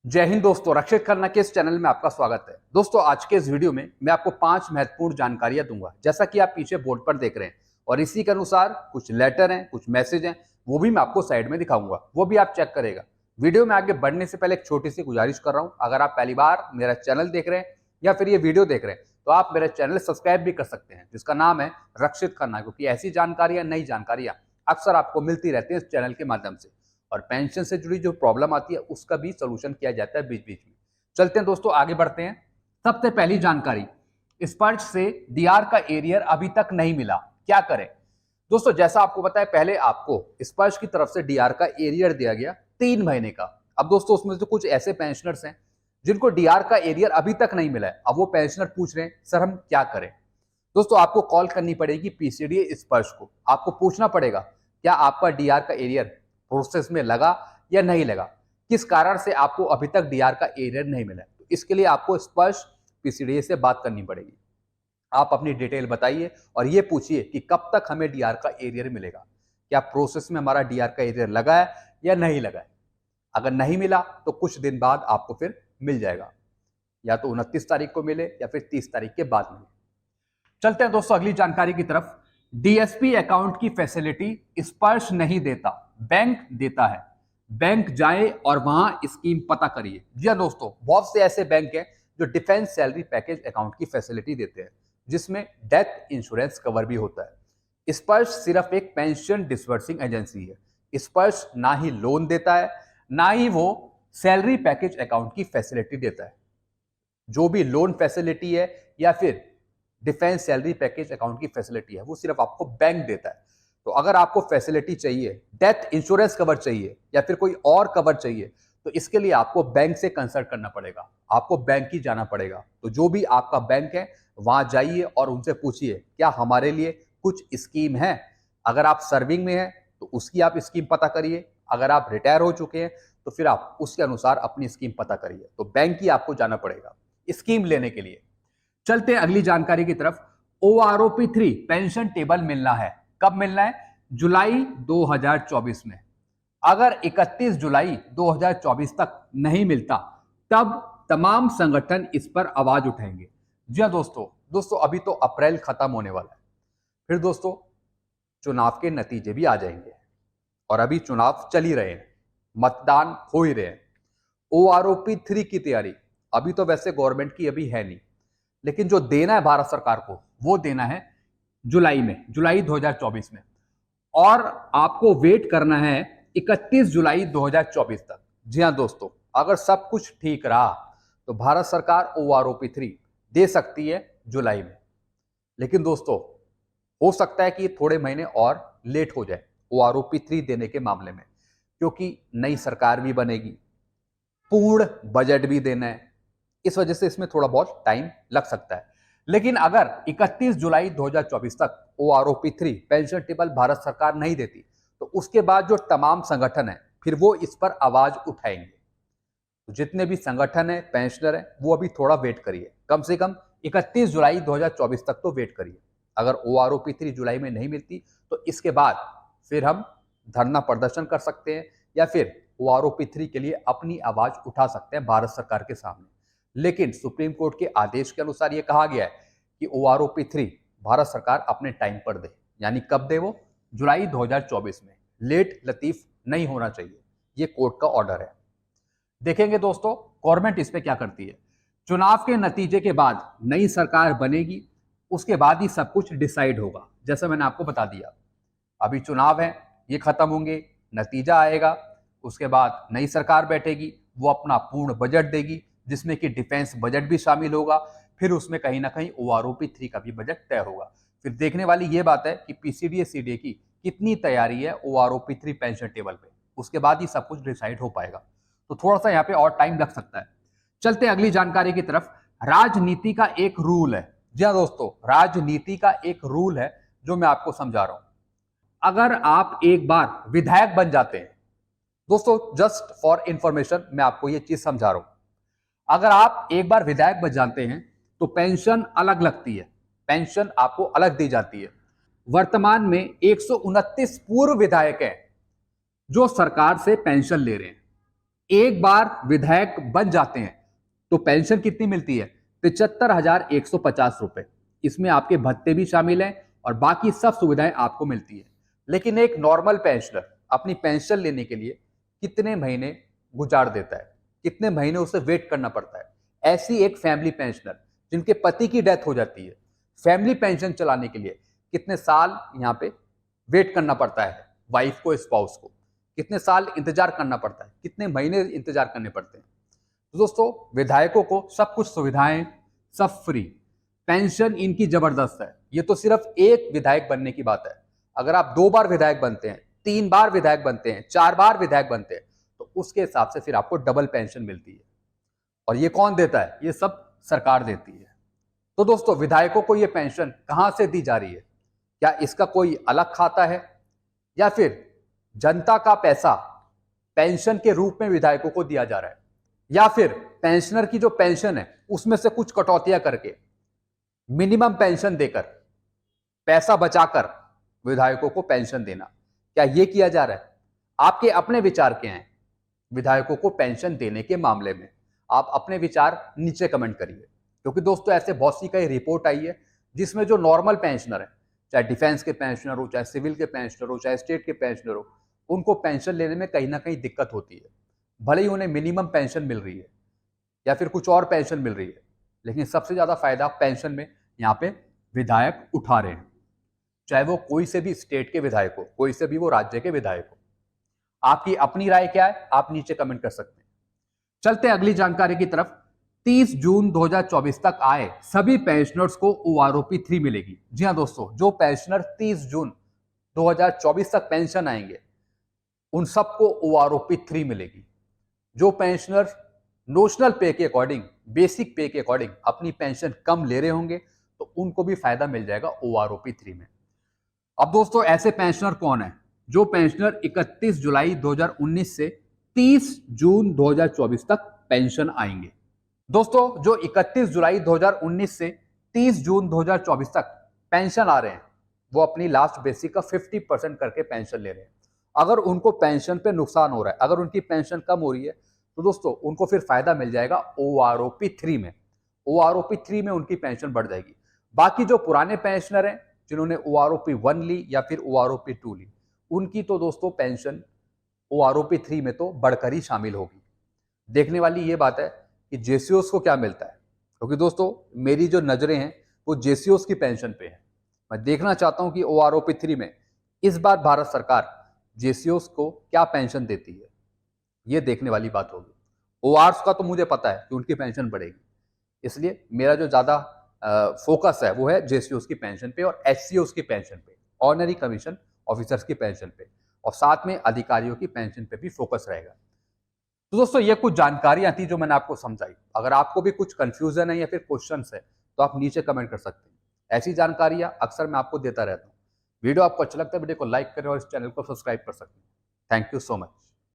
जय हिंद दोस्तों, रक्षित खन्ना के इस चैनल में आपका स्वागत है। दोस्तों, आज के इस वीडियो में मैं आपको 5 महत्वपूर्ण जानकारियां दूंगा, जैसा कि आप पीछे बोर्ड पर देख रहे हैं। और इसी के अनुसार कुछ लेटर हैं, कुछ मैसेज हैं, वो भी मैं आपको साइड में दिखाऊंगा, वो भी आप चेक करेगा। वीडियो में आगे बढ़ने से पहले एक छोटी सी गुजारिश कर रहा हूं, अगर आप पहली बार मेरा चैनल देख रहे हैं या फिर ये वीडियो देख रहे हैं तो आप मेरा चैनल सब्सक्राइब भी कर सकते हैं, जिसका नाम है रक्षित खन्ना, क्योंकि ऐसी जानकारियां, नई जानकारियां अक्सर आपको मिलती रहती है इस चैनल के माध्यम से। और पेंशन से जुड़ी जो प्रॉब्लम आती है उसका भी सोल्यूशन किया जाता है बीच बीच में। चलते हैं दोस्तों, आगे बढ़ते हैं। सबसे पहली जानकारी, स्पर्श से डीआर का एरियर अभी तक नहीं मिला, क्या करें। दोस्तों, जैसा आपको पता है, पहले आपको स्पर्श की तरफ से डीआर का एरियर दिया गया 3 महीने का। अब दोस्तों, उसमें से कुछ ऐसे पेंशनर्स हैं जिनको डीआर का एरियर अभी तक नहीं मिला है। अब वो पेंशनर पूछ रहे हैं, सर हम क्या करें। दोस्तों, आपको कॉल करनी पड़ेगी पीसीडीए स्पर्श को। आपको पूछना पड़ेगा क्या आपका डीआर का एरियर प्रोसेस में लगा या नहीं लगा, किस कारण से आपको अभी तक डीआर का एरियर नहीं मिला। तो इसके लिए आपको स्पर्श पीसीडीए से बात करनी पड़ेगी। आप अपनी डिटेल बताइए और ये पूछिए कि कब तक हमें डीआर का एरियर मिलेगा, क्या प्रोसेस में हमारा डीआर का एरियर लगा है या नहीं लगा है। अगर नहीं मिला तो कुछ दिन बाद आपको फिर मिल जाएगा, या तो 29 तारीख को मिले या फिर 30 तारीख के बाद मिले। चलते हैं दोस्तों अगली जानकारी की तरफ। डीएसपी अकाउंट की फैसिलिटी स्पर्श नहीं देता, बैंक देता है। बैंक जाए और वहां स्कीम पता करिए। जी हाँ दोस्तों, बहुत से ऐसे बैंक हैं जो डिफेंस सैलरी पैकेज अकाउंट की फैसिलिटी देते हैं, जिसमें डेथ इंश्योरेंस कवर भी होता है। स्पर्श सिर्फ एक पेंशन डिसबर्सिंग एजेंसी है। स्पर्श ना ही लोन देता है, ना ही वो सैलरी पैकेज अकाउंट की फैसिलिटी देता है। जो भी लोन फैसिलिटी है या फिर डिफेंस सैलरी पैकेज अकाउंट की फैसिलिटी है, वो सिर्फ आपको बैंक देता है। तो अगर आपको फैसिलिटी चाहिए, डेथ इंश्योरेंस कवर चाहिए या फिर कोई और कवर चाहिए, तो इसके लिए आपको बैंक से कंसल्ट करना पड़ेगा, आपको बैंक ही जाना पड़ेगा। तो जो भी आपका बैंक है वहां जाइए और उनसे पूछिए क्या हमारे लिए कुछ स्कीम है। अगर आप सर्विंग में हैं तो उसकी आप स्कीम पता करिए, अगर आप रिटायर हो चुके हैं तो फिर आप उसके अनुसार अपनी स्कीम पता करिए। तो बैंक ही आपको जाना पड़ेगा स्कीम लेने के लिए। चलते हैं अगली जानकारी की तरफ। OROP3 पेंशन टेबल मिलना है, कब मिलना है? जुलाई 2024 में। अगर 31 जुलाई 2024 तक नहीं मिलता तब तमाम संगठन इस पर आवाज उठाएंगे। जी हाँ दोस्तों अभी तो अप्रैल खत्म होने वाला है, फिर दोस्तों चुनाव के नतीजे भी आ जाएंगे और अभी चुनाव चल ही रहे हैं, मतदान हो ही रहे हैं। OROP3 की तैयारी अभी तो वैसे गवर्नमेंट की अभी है नहीं, लेकिन जो देना है भारत सरकार को वो देना है जुलाई में, जुलाई 2024 में। और आपको वेट करना है 31 जुलाई 2024 तक। जी हाँ दोस्तों, अगर सब कुछ ठीक रहा तो भारत सरकार OROP3 दे सकती है जुलाई में। लेकिन दोस्तों हो सकता है कि थोड़े महीने और लेट हो जाए OROP3 देने के मामले में, क्योंकि नई सरकार भी बनेगी, पूर्ण बजट भी देना है, इस वजह से इसमें थोड़ा बहुत टाइम लग सकता है। लेकिन अगर 31 जुलाई 2024 तक OROP3 पेंशन टेबल भारत सरकार नहीं देती तो उसके बाद जो तमाम संगठन है फिर वो इस पर आवाज उठाएंगे। तो जितने भी संगठन है, पेंशनर है, वो अभी थोड़ा वेट करिए, कम से कम 31 जुलाई 2024 तक तो वेट करिए। अगर OROP3 जुलाई में नहीं मिलती तो इसके बाद फिर हम धरना प्रदर्शन कर सकते हैं या फिर OROP3 के लिए अपनी आवाज उठा सकते हैं भारत सरकार के सामने। लेकिन सुप्रीम कोर्ट के आदेश के अनुसार यह कहा गया है कि OROP3 भारत सरकार अपने टाइम पर दे, यानी कब दे वो? जुलाई 2024 में। लेट लतीफ नहीं होना चाहिए, ये कोर्ट का ऑर्डर है। देखेंगे दोस्तों गवर्नमेंट इस पे क्या करती है। चुनाव के नतीजे के बाद नई सरकार बनेगी, उसके बाद ही सब कुछ डिसाइड होगा, जैसा मैंने आपको बता दिया। अभी चुनाव है, ये खत्म होंगे, नतीजा आएगा, उसके बाद नई सरकार बैठेगी, वो अपना पूर्ण बजट देगी, जिसमें कि डिफेंस बजट भी शामिल होगा। फिर उसमें कहीं ना कहीं OROP3 का भी बजट तय होगा। फिर देखने वाली ये बात है कि पीसीडीए सीडीए की कितनी तैयारी है OROP3 पेंशन टेबल पे, उसके बाद ही सब कुछ डिसाइड हो पाएगा। तो थोड़ा सा यहाँ पे और टाइम लग सकता है। चलते हैं अगली जानकारी की तरफ। राजनीति का एक रूल है। जी हाँ दोस्तों, राजनीति का एक रूल है जो मैं आपको समझा रहा हूं। अगर आप एक बार विधायक बन जाते हैं, दोस्तों जस्ट फॉर इंफॉर्मेशन मैं आपको ये चीज समझा रहा हूं, अगर आप एक बार विधायक बन जाते हैं तो पेंशन अलग लगती है, पेंशन आपको अलग दी जाती है। वर्तमान में 129 पूर्व विधायक हैं जो सरकार से पेंशन ले रहे हैं। एक बार विधायक बन जाते हैं तो पेंशन कितनी मिलती है? 75,150 रुपए। इसमें आपके भत्ते भी शामिल हैं और बाकी सब सुविधाएं आपको मिलती है। लेकिन एक नॉर्मल पेंशनर अपनी पेंशन लेने के लिए कितने महीने गुजार देता है, कितने महीने उसे वेट करना पड़ता है? ऐसी एक फैमिली पेंशनर जिनके पति की डेथ हो जाती है, फैमिली पेंशन चलाने के लिए कितने साल यहाँ पे वेट करना पड़ता है? वाइफ को, स्पाउस को कितने साल इंतजार करना पड़ता है, कितने महीने इंतजार करने पड़ते हैं? तो दोस्तों, विधायकों को सब कुछ सुविधाएं, सब फ्री, पेंशन इनकी जबरदस्त है। ये तो सिर्फ एक विधायक बनने की बात है। अगर आप 2 बार विधायक बनते हैं, 3 बार विधायक बनते हैं, 4 बार विधायक बनते हैं, तो उसके हिसाब से फिर आपको डबल पेंशन मिलती है। और ये कौन देता है? ये सब सरकार देती है। तो दोस्तों, विधायकों को ये पेंशन कहां से दी जा रही है? क्या इसका कोई अलग खाता है, या फिर जनता का पैसा पेंशन के रूप में विधायकों को दिया जा रहा है, या फिर पेंशनर की जो पेंशन है उसमें से कुछ कटौतियां करके मिनिमम पेंशन देकर, पैसा बचाकर विधायकों को पेंशन देना, क्या यह किया जा रहा है? आपके अपने विचार क्या हैं विधायकों को पेंशन देने के मामले में? आप अपने विचार नीचे कमेंट करिए, क्योंकि दोस्तों ऐसे बहुत सी कई रिपोर्ट आई है जिसमें जो नॉर्मल पेंशनर है, चाहे डिफेंस के पेंशनर हो, चाहे सिविल के पेंशनर हो, चाहे स्टेट के पेंशनर हो, उनको पेंशन लेने में कहीं ना कहीं दिक्कत होती है। भले ही उन्हें मिनिमम पेंशन मिल रही है या फिर कुछ और पेंशन मिल रही है, लेकिन सबसे ज्यादा फायदा पेंशन में यहाँ पे विधायक उठा रहे हैं, चाहे वो कोई से भी स्टेट के विधायक हो, कोई से भी वो राज्य के विधायक हो। आपकी अपनी राय क्या है? आप नीचे कमेंट कर सकते हैं। चलते हैं अगली जानकारी की तरफ। 30 जून 2024 तक आए सभी पेंशनर्स को ओआरओपी 3 मिलेगी। जी हां दोस्तों, जो पेंशनर 30 जून 2024 तक पेंशन आएंगे उन सबको ओआरओपी 3 मिलेगी। जो पेंशनर नोशनल पे के अकॉर्डिंग, बेसिक पे के अकॉर्डिंग अपनी पेंशन कम ले रहे होंगे तो उनको भी फायदा मिल जाएगा ओआरओपी 3 में। अब दोस्तों, ऐसे पेंशनर कौन है? जो पेंशनर 31 जुलाई 2019 से 30 जून 2024 तक पेंशन आएंगे। दोस्तों, जो 31 जुलाई 2019 से 30 जून 2024 तक पेंशन आ रहे हैं, वो अपनी लास्ट बेसिक का 50% करके पेंशन ले रहे हैं। अगर उनको पेंशन पे नुकसान हो रहा है, अगर उनकी पेंशन कम हो रही है, तो दोस्तों उनको फिर फायदा मिल जाएगा ओआरओपी 3 में। ओआरओपी 3 में उनकी पेंशन बढ़ जाएगी। बाकी जो पुराने पेंशनर हैं जिन्होंने ओआरओपी 1 ली या फिर ओआरओपी 2 ली, उनकी तो दोस्तों पेंशन ओआरओपी 3 में तो बढ़कर ही शामिल होगी। देखने वाली ये बात है कि जेसीओस को क्या मिलता है, क्योंकि दोस्तों मेरी जो नजरें हैं वो जेसीओस की पेंशन पे है। मैं देखना चाहता हूं कि ओआरओपी 3 में इस बार भारत सरकार जेसीओस को क्या पेंशन देती है। ये देखने वाली बात होगी। ओआरस का तो मुझे पता है कि उनकी पेंशन बढ़ेगी, इसलिए मेरा जो ज्यादा फोकस है वो है जेसीओस की पेंशन पे और एचसीओस की पेंशन पे, ऑर्डिनरी कमीशन ऑफिसर्स की पेंशन पे, और साथ में अधिकारियों की पेंशन पे भी फोकस रहेगा। तो दोस्तों, ये कुछ जानकारियां थी जो मैंने आपको समझाई। अगर आपको भी कुछ कंफ्यूजन है या फिर क्वेश्चन है तो आप नीचे कमेंट कर सकते हैं। ऐसी जानकारियां अक्सर मैं आपको देता रहता हूँ। वीडियो आपको अच्छा लगता है, वीडियो को लाइक करें और इस चैनल को सब्सक्राइब कर सकते हैं। Thank you so much.